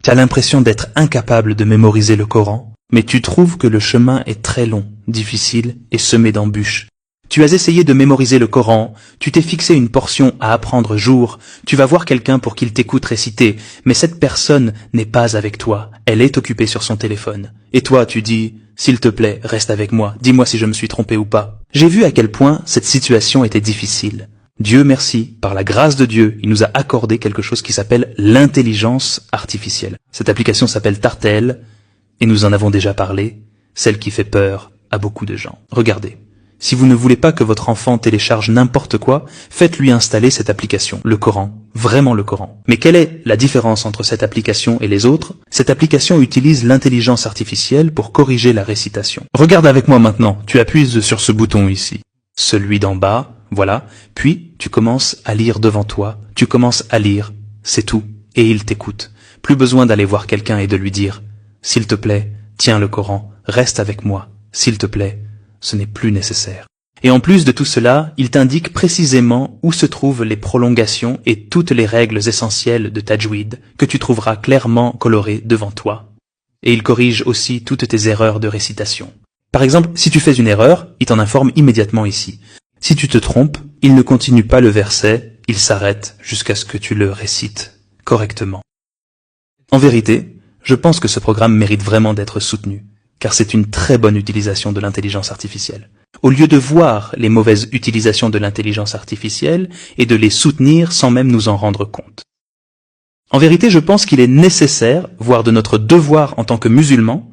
Tu as l'impression d'être incapable de mémoriser le Coran, mais tu trouves que le chemin est très long, difficile et semé d'embûches. Tu as essayé de mémoriser le Coran, tu t'es fixé une portion à apprendre jour, tu vas voir quelqu'un pour qu'il t'écoute réciter, mais cette personne n'est pas avec toi, elle est occupée sur son téléphone. Et toi, tu dis, s'il te plaît, reste avec moi, dis-moi si je me suis trompé ou pas. J'ai vu à quel point cette situation était difficile. Dieu merci, par la grâce de Dieu, il nous a accordé quelque chose qui s'appelle l'intelligence artificielle. Cette application s'appelle Tartel, et nous en avons déjà parlé, celle qui fait peur à beaucoup de gens. Regardez. Si vous ne voulez pas que votre enfant télécharge n'importe quoi, faites-lui installer cette application, le Coran, vraiment le Coran. Mais quelle est la différence entre cette application et les autres? Cette application utilise l'intelligence artificielle pour corriger la récitation. Regarde avec moi maintenant, tu appuies sur ce bouton ici, celui d'en bas, voilà, puis tu commences à lire devant toi, tu commences à lire, c'est tout, et il t'écoute. Plus besoin d'aller voir quelqu'un et de lui dire « S'il te plaît, tiens le Coran, reste avec moi, s'il te plaît ». Ce n'est plus nécessaire. Et en plus de tout cela, il t'indique précisément où se trouvent les prolongations et toutes les règles essentielles de tajwid que tu trouveras clairement colorées devant toi. Et il corrige aussi toutes tes erreurs de récitation. Par exemple, si tu fais une erreur, il t'en informe immédiatement ici. Si tu te trompes, il ne continue pas le verset, il s'arrête jusqu'à ce que tu le récites correctement. En vérité, je pense que ce programme mérite vraiment d'être soutenu, car c'est une très bonne utilisation de l'intelligence artificielle. Au lieu de voir les mauvaises utilisations de l'intelligence artificielle et de les soutenir sans même nous en rendre compte. En vérité, je pense qu'il est nécessaire, voire de notre devoir en tant que musulmans,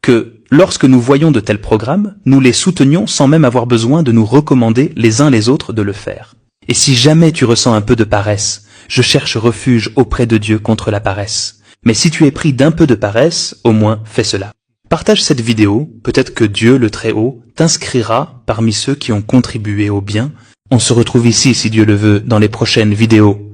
que lorsque nous voyons de tels programmes, nous les soutenions sans même avoir besoin de nous recommander les uns les autres de le faire. Et si jamais tu ressens un peu de paresse, je cherche refuge auprès de Dieu contre la paresse. Mais si tu es pris d'un peu de paresse, au moins fais cela. Partage cette vidéo, peut-être que Dieu, le Très-Haut, t'inscrira parmi ceux qui ont contribué au bien. On se retrouve ici, si Dieu le veut, dans les prochaines vidéos.